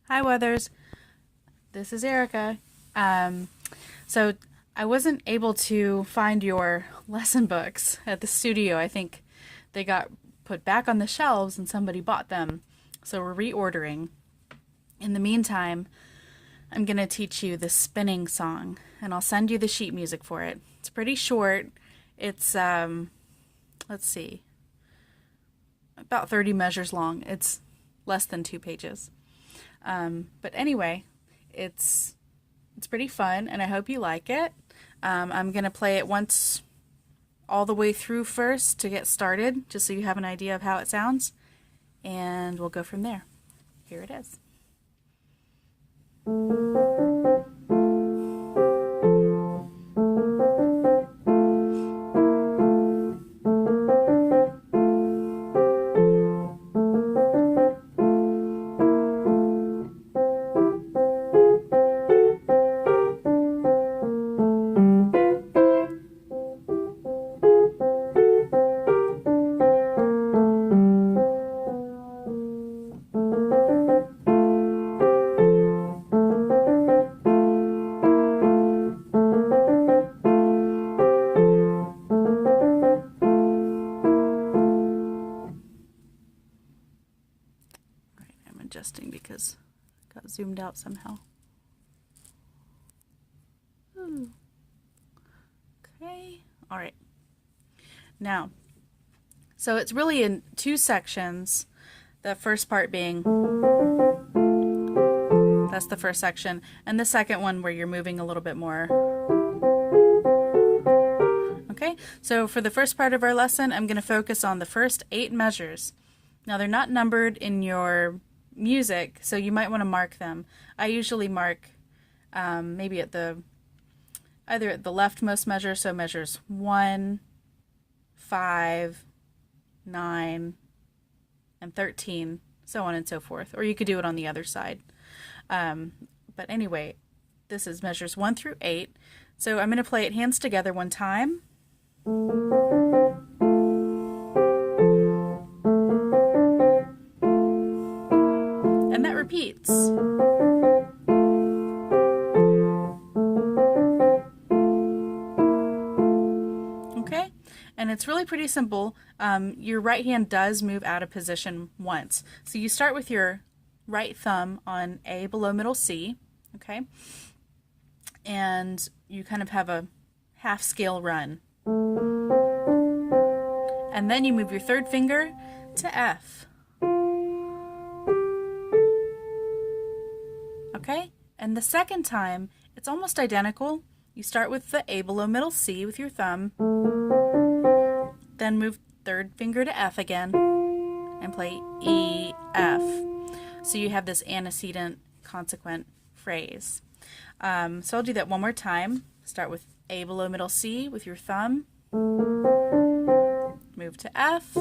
Hi, Weathers. This is Erica. So I wasn't able to find your lesson books at the studio. I think they got put back on the shelves and somebody bought them. So we're reordering. In the meantime, I'm going to teach you the spinning song, and I'll send you the sheet music for it. It's pretty short. It's, let's see, about 30 measures long. It's less than 2 pages. But anyway, it's pretty fun, and I hope you like it. I'm gonna play it once all the way through first to get started, just so you have an idea of how it sounds, and we'll go from there. Here it is. I'm adjusting because it got zoomed out somehow. Ooh. Okay, all right. Now, so it's really in two sections. The first part being, that's the first section, and the second one where you're moving a little bit more. Okay, so for the first part of our lesson, I'm going to focus on the first 8 measures. Now, they're not numbered in your music, so you might want to mark them. I usually mark maybe at either at the leftmost measure, so measures 1, 5, 9, and 13, so on and so forth. Or you could do it on the other side. But anyway, this is measures 1 through 8. So I'm going to play it hands together one time. And that repeats. Okay? And it's really pretty simple. Your right hand does move out of position once. So you start with your right thumb on A below middle C, okay? And you kind of have a half scale run. And then you move your third finger to F. Okay? And the second time, it's almost identical. You start with the A below middle C with your thumb, then move third finger to F again, and play E, F. So you have this antecedent consequent phrase. So I'll do that one more time. Start with A below middle C with your thumb, move to F,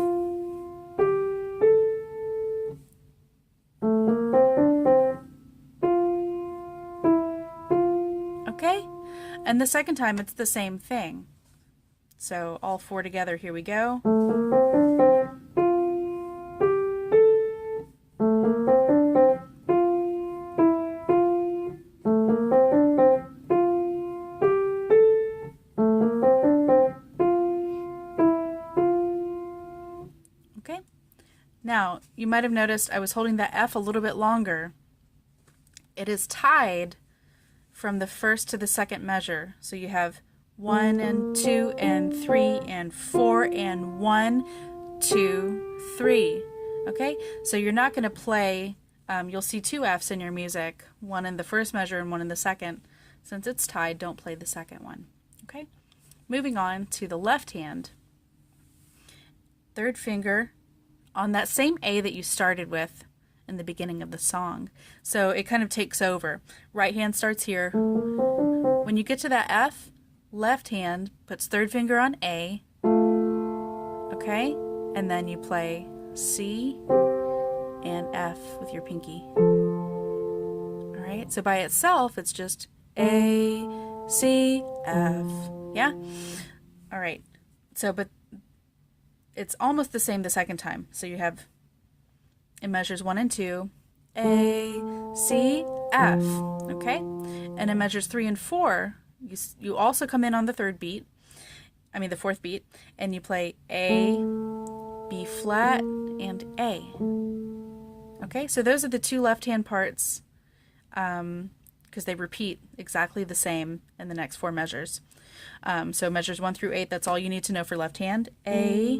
okay? And the second time it's the same thing. So all 4 together, here we go. Okay? Now, you might have noticed I was holding that F a little bit longer. It is tied from the first to the second measure. So you have 1 and 2 and 3 and 4 and 1, 2, 3. Okay? So you're not going to play, you'll see 2 Fs in your music, one in the first measure and one in the second. Since it's tied, don't play the second one. Okay? Moving on to the left hand. Third finger on that same A that you started with in the beginning of the song. So it kind of takes over. Right hand starts here. When you get to that F, left hand puts third finger on A. Okay? And then you play C and F with your pinky. All right? So by itself, it's just A, C, F. Yeah? All right. So, but it's almost the same the second time. So you have in measures 1 and 2, A, C, F. Okay? And in measures 3 and 4, you also come in on the the fourth beat, and you play A, B flat, and A. Okay, so those are the two left-hand parts, because they repeat exactly the same in the next four measures. So measures 1 through 8, that's all you need to know for left hand. A,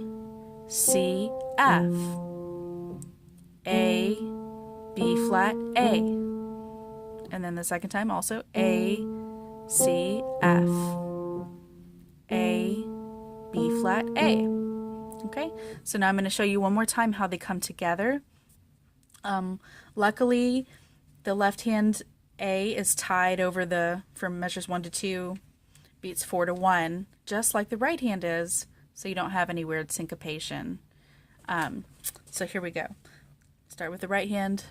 C, F. A, B flat, A. And then the second time also A, C, F. A, B flat, A. Okay, so now I'm going to show you one more time how they come together. Luckily, the left hand A is tied over from measures 1 to 2, beats 4 to 1, just like the right hand is, so you don't have any weird syncopation. So here we go. Start with the right hand.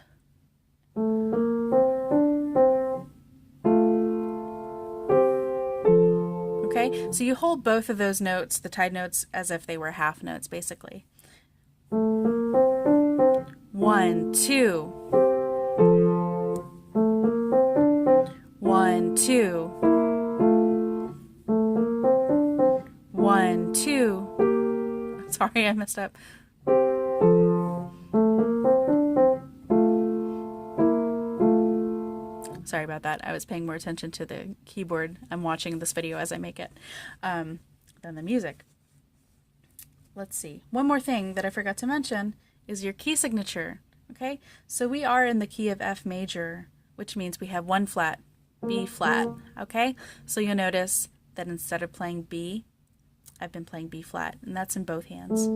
Okay, so you hold both of those notes, the tied notes, as if they were half notes, basically. 1, 2. 1, 2. 1, 2. Sorry, I messed up. Sorry about that. I was paying more attention to the keyboard. I'm watching this video as I make it than the music. Let's see. One more thing that I forgot to mention is your key signature. Okay, so we are in the key of F major, which means we have one flat, B flat. Okay, so you'll notice that instead of playing B, I've been playing B flat, and that's in both hands.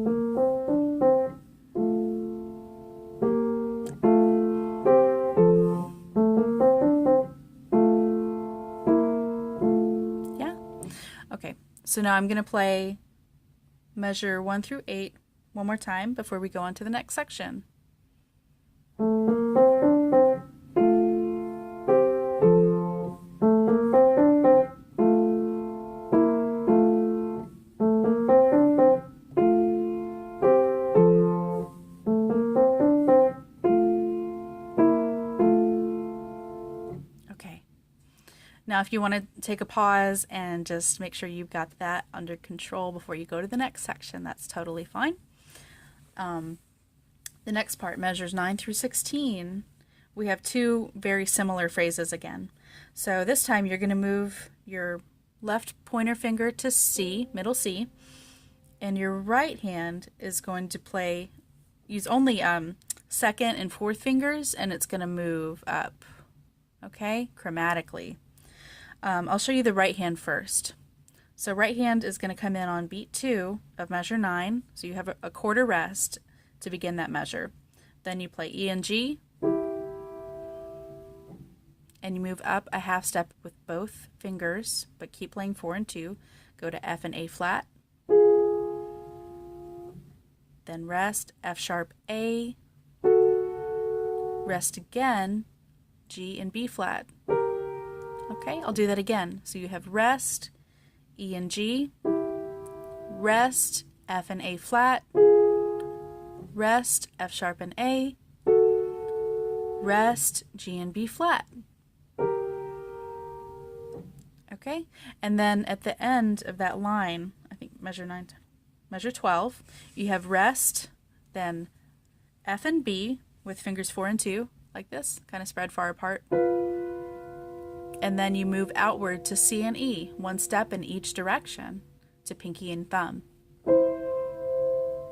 So now I'm going to play measure 1 through 8 one more time before we go on to the next section. Now, if you want to take a pause and just make sure you've got that under control before you go to the next section, that's totally fine. The next part, measures 9 through 16, we have two very similar phrases again. So this time you're going to move your left pointer finger to C, middle C, and your right hand is going to use only second and fourth fingers, and it's going to move up, okay, chromatically. I'll show you the right hand first. So right hand is going to come in on beat 2 of measure 9. So you have a quarter rest to begin that measure. Then you play E and G. And you move up a half step with both fingers, but keep playing 4 and 2. Go to F and A flat. Then rest, F sharp A. Rest again, G and B flat. Okay, I'll do that again. So you have rest, E and G, rest, F and A flat, rest, F sharp and A, rest, G and B flat. Okay, and then at the end of that line, I think measure 12, you have rest, then F and B with fingers 4 and 2, like this, kind of spread far apart. And then you move outward to C and E, one step in each direction to pinky and thumb.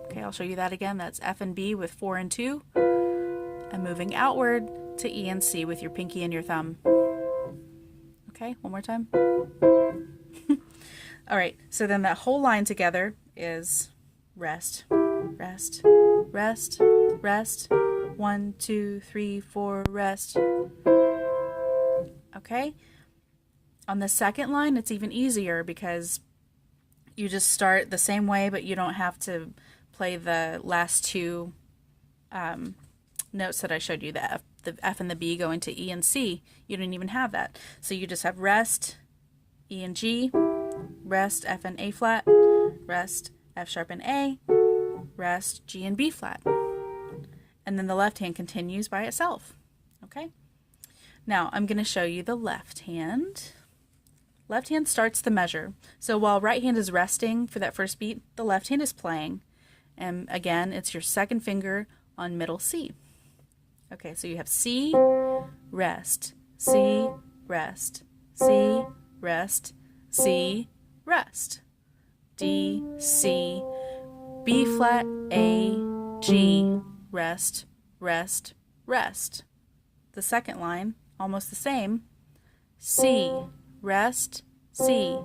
Okay, I'll show you that again. That's F and B with 4 and 2, and moving outward to E and C with your pinky and your thumb. Okay, one more time. All right, so then that whole line together is rest, rest, rest, rest, 1, 2, 3, 4, rest. Okay, on the second line it's even easier because you just start the same way, but you don't have to play the last two notes that I showed you, the F and the B going to E and C. You don't even have that. So you just have rest, E and G, rest, F and A flat, rest, F sharp and A, rest, G and B flat. And then the left hand continues by itself. Okay? Now I'm going to show you the left hand. Left hand starts the measure. So while right hand is resting for that first beat, the left hand is playing. And again, it's your second finger on middle C. Okay, so you have C, rest, C, rest, C, rest, C, rest. D, C, B flat, A, G, rest, rest, rest. The second line, almost the same. C, rest, C,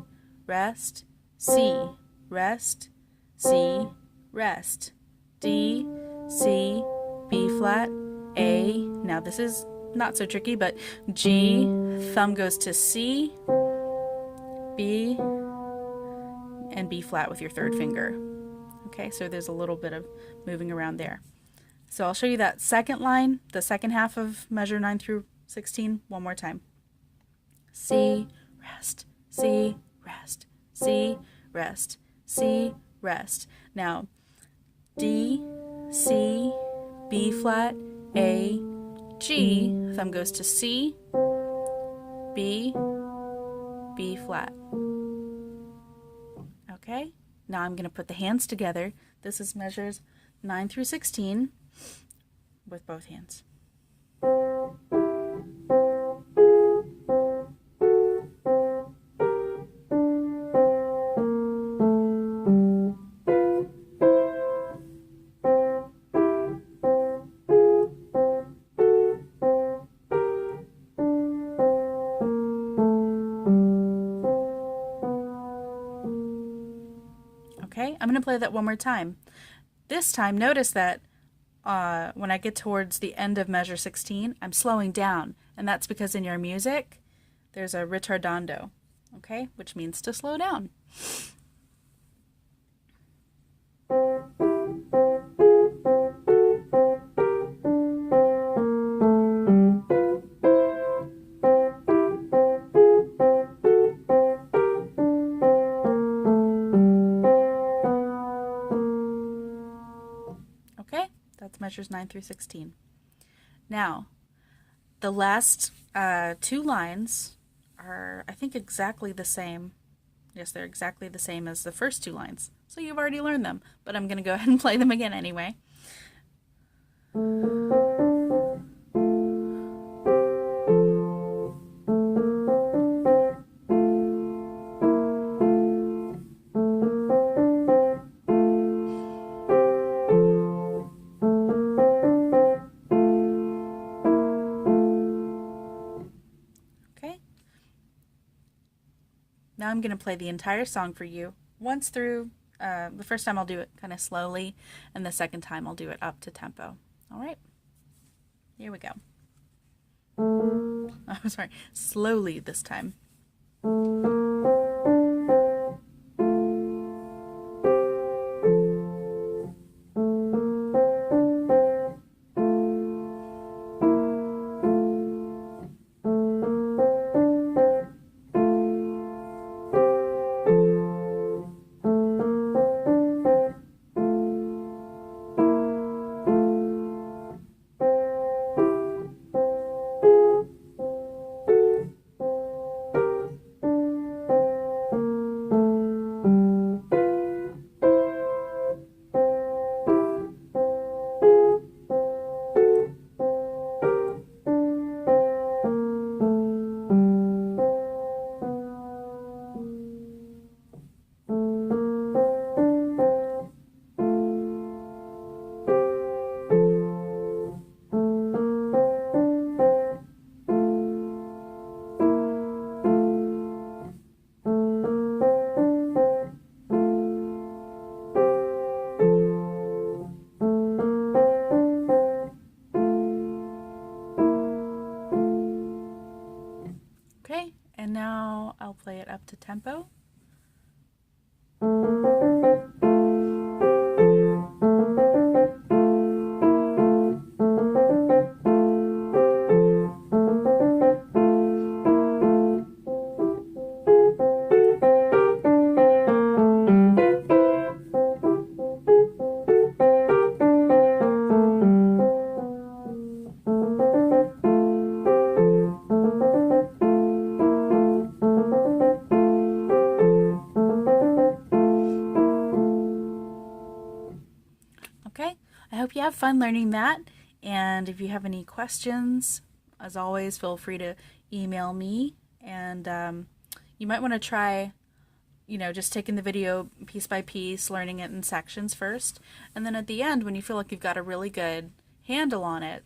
rest, C, rest, C, rest. D, C, B flat, A. Now this is not so tricky, but G, thumb goes to C, B, and B flat with your third finger. Okay, so there's a little bit of moving around there. So I'll show you that second line, the second half of measure 9 through 16, one more time. C, rest, C, rest, C, rest, C, rest. Now, D, C, B flat, A, G, thumb goes to C, B, B flat. Okay, now I'm going to put the hands together. This is measures 9 through 16 with both hands. Okay, I'm going to play that one more time. This time, notice that when I get towards the end of measure 16, I'm slowing down. And that's because in your music, there's a ritardando, okay, which means to slow down. That's measures 9 through 16. Now, the last two lines are, I think, exactly the same. Yes, they're exactly the same as the first two lines. So you've already learned them, but I'm going to go ahead and play them again anyway. Now I'm going to play the entire song for you once through. The first time I'll do it kind of slowly, and the second time I'll do it up to tempo. All right, here we go. Oh, sorry, slowly this time. Okay, and now I'll play it up to tempo. I hope you have fun learning that. And if you have any questions, as always, feel free to email me. And you might want to try, just taking the video piece by piece, learning it in sections first. And then at the end, when you feel like you've got a really good handle on it,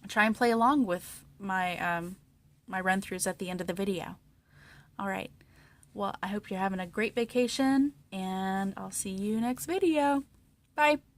try and play along with my run-throughs at the end of the video. All right. Well, I hope you're having a great vacation, and I'll see you next video. Bye.